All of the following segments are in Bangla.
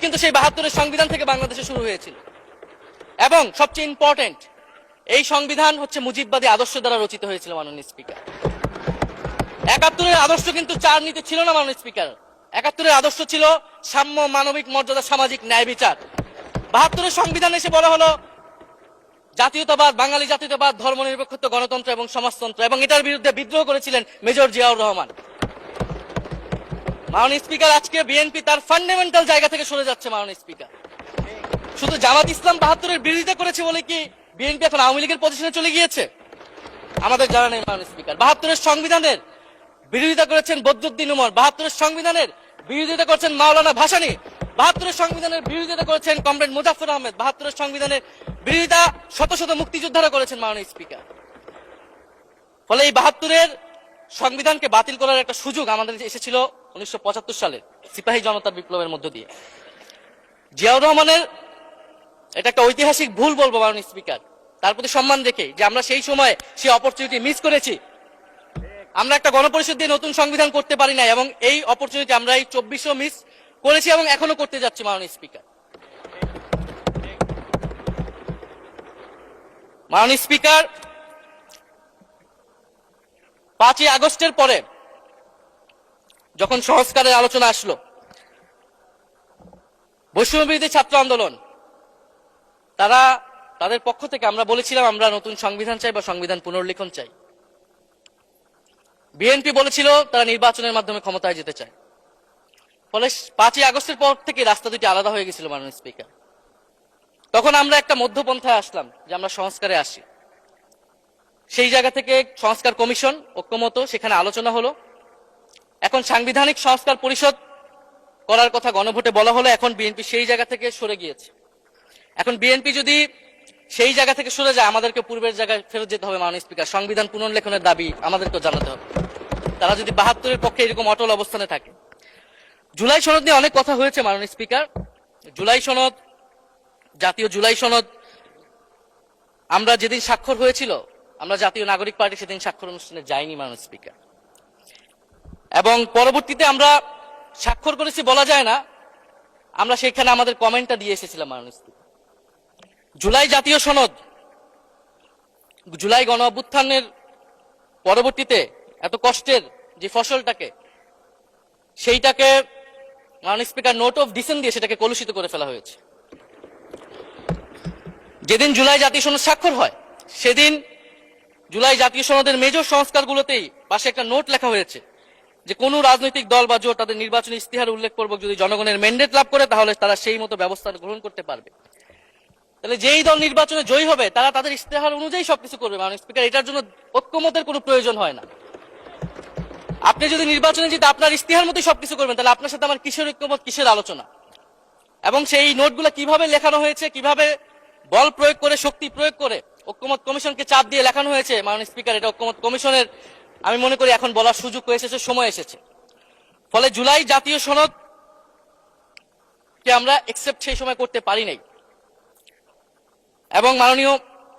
কিন্তু সেই 72-এর সংবিধান থেকে বাংলাদেশে শুরু হয়েছিল। এবং সবচেয়ে ইম্পর্টেন্ট, এই সংবিধান হচ্ছে মুজিববাদী আদর্শ দ্বারা রচিত হয়েছিল মাননীয় স্পিকার। 71-এর আদর্শ কিন্তু চার নীতি ছিল না মাননীয় স্পিকার। 71-এর আদর্শ ছিল সাম্য, মানবিক মর্যাদা, সামাজিক ন্যায় বিচার। 72-এর সংবিধান এসে বলা হলো জাতীয়তাবাদ, বাঙালি জাতীয়তাবাদ, ধর্মনিরপেক্ষত্ব, গণতন্ত্র এবং সমাজতন্ত্র, এবং এটার বিরুদ্ধে বিদ্রোহ করেছিলেন মেজর জিয়াউর রহমান। মাননীয় স্পিকার, আজকে বিএনপি তার ফান্ডামেন্টাল জায়গা থেকে সরে যাচ্ছে। মাননীয় স্পিকার, শুধু জামাত ইসলাম 72-এর বিরোধিতা করেছে বলে কি বিএনপি এখন আওয়ামী লীগের পজিশনে চলে গিয়েছে? আমাদের জানা নেই। মাননীয় স্পিকার, 72-এর সংবিধানের বিরোধিতা করেছেন বদরুদ্দিন উমর, 72-এর সংবিধানের বিরোধিতা করেছেন মাওলানা ভাসানী, 72-এর সংবিধানের বিরোধিতা করেছেন কমরেড মুজাফফর আহমেদ, 72-এর সংবিধানের বিরোধিতা শত শত মুক্তিযোদ্ধারা করেছেন। মাননীয় স্পিকার, ফলে এই 72-এর সংবিধানকে বাতিল করার একটা সুযোগ আমাদের এসেছিল 1975 সালের সিপাহী জনতার বিপ্লবের মধ্য দিয়ে। জিয়াউর রহমানের এটা একটা ঐতিহাসিক ভুল বলবো মাননীয় স্পিকার, তার প্রতি সম্মান রেখে, যে আমরা সেই সময় সেই অপরচুনিটি মিস করেছি। আমরা একটা গণপরিষদ দিয়ে নতুন সংবিধান করতে পারি না, এবং এই অপরচুনিটি আমরা এই 2400 মিস করেছি এবং এখনো করতে যাচ্ছি। মাননীয় স্পিকার, মাননীয় স্পিকার, 5ই আগস্টের পরে যখন সংস্কারের আলোচনা আসলো, বৈষম্য বিরোধী ছাত্র আন্দোলন তাদের পক্ষ থেকে আমরা বলেছিলাম আমরা নতুন সংবিধান চাই বা সংবিধান পুনর্লিখন চাই। বিএনপি বলেছিল তারা নির্বাচনের মাধ্যমে ক্ষমতায় যেতে চায়। ফলে 5ই আগস্টের পর থেকে রাস্তা দুটি আলাদা হয়ে গেছিল। মাননীয় স্পিকার, তখন আমরা একটা মধ্যপন্থায় আসলাম যে আমরা সংস্কারে আসি। সেই জায়গা থেকে সংস্কার কমিশন ঐক্যমত, সেখানে আলোচনা হলো। এখন সাংবিধানিক সংস্কার পরিষদ করার কথা গণভোটে বলা হলো। এখন বিএনপি সেই জায়গা থেকে সরে গিয়েছে। এখন বিএনপি যদি সেই জায়গা থেকে সরে যায়, আমাদেরকে পূর্বের জায়গায় ফেরত যেতে হবে। মাননীয় স্পিকার, সংবিধান পুনর্লেখনের দাবি আমাদেরকে জানাতে হবে, তারা যদি 72-এর পক্ষে এরকম অটল অবস্থানে থাকে। জুলাই সনদ নিয়ে অনেক কথা হয়েছে। মাননীয় স্পিকার, জুলাই সনদ, জাতীয় জুলাই সনদ, আমরা যেদিন স্বাক্ষর হয়েছিল, আমরা জাতীয় নাগরিক পার্টি সেদিন স্বাক্ষর অনুষ্ঠানে যাইনি। মাননীয় স্পিকার, এবং পরবর্তীতে আমরা স্বাক্ষর করেছি বলা যায় না, আমরা সেখানে আমাদের কমেন্টটা দিয়ে এসেছিলাম। মাননীয় স্পিকার, জুলাই জাতীয় সনদ, জুলাই গণ অভ্যুত্থানের পরবর্তীতে এত কষ্টের যে ফসলটাকে, সেইটাকে মাননীয় স্পিকার নোট অফ ডিসেন্ট দিয়ে সেটাকে কলুষিত করে ফেলা হয়েছে। যেদিন জুলাই জাতীয় সনদ স্বাক্ষর হয়, সেদিন জুলাই জাতীয় সনদের মেজর সংস্কারগুলোতেই পাশে একটা নোট লেখা হয়েছে যে কোন রাজনৈতিক দল বা জোট তাদের নির্বাচনী ইস্তিহার উল্লেখপূর্বক যদি জনগণের ম্যান্ডেট লাভ করে, তাহলে তারা সেই মতো ব্যবস্থা গ্রহণ করতে পারবে। তাহলে যেই দল নির্বাচনে জয়ী হবে, তারা তাদের ইস্তেহার অনুযায়ী সবকিছু করবে। মাননীয় স্পিকার, এটার জন্য ঐক্যমতের কোনো প্রয়োজন হয় না। আপনি যদি নির্বাচনে জিতে আপনার ইস্তেহার মতোই সবকিছু করবেন, তাহলে আপনার সাথে আমার কিসের ঐক্যমত, কিসের আলোচনা? এবং সেই নোটগুলো কিভাবে লেখানো হয়েছে, কিভাবে বল প্রয়োগ করে, শক্তি প্রয়োগ করে ঐক্যমত কমিশনকে চাপ দিয়ে লেখানো হয়েছে, মাননীয় স্পিকার, এটা ঐক্যমত কমিশনের আমি মনে করি এখন বলার সুযোগ হয়ে এসেছে, সময় এসেছে। ফলে জুলাই জাতীয় সনদ কে আমরা একসেপ্ট সেই সময় করতে পারি নাই। এবং মাননীয়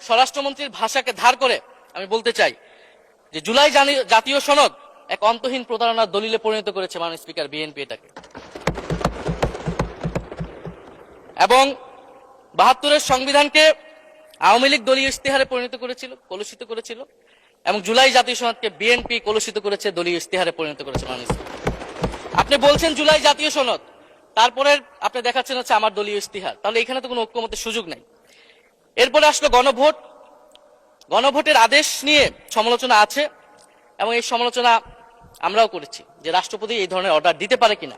স্বরাষ্ট্রমন্ত্রীর ভাষাকে ধার করে আমি বলতে চাই যে জুলাই জাতীয় সনদ এক অন্তহীন প্রতারণার দলিলে পরিণত করেছে মাননীয় স্পিকার বিএনপি এটাকে। এবং 72-এর সংবিধানকে আওয়ামী লীগ দলীয় ইস্তেহারে পরিণত করেছিল, কলুষিত করেছিল, এবং জুলাই জাতীয় সনদকে বিএনপি কলুষিত করেছে, দলীয় ইস্তেহারে পরিণত করেছে। মাননীয় স্পিকার, আপনি বলছেন জুলাই জাতীয় সনদ, তারপরে আপনি দেখাচ্ছেন হচ্ছে আমার দলীয় ইস্তেহার, তাহলে এখানে তো কোনো ঐক্যমতের সুযোগ নাই। এরপরে আসলো গণভোট। গণভোটের আদেশ নিয়ে সমালোচনা আছে, এবং এই সমালোচনা আমরাও করেছি যে রাষ্ট্রপতি এই ধরনের অর্ডার দিতে পারে কিনা।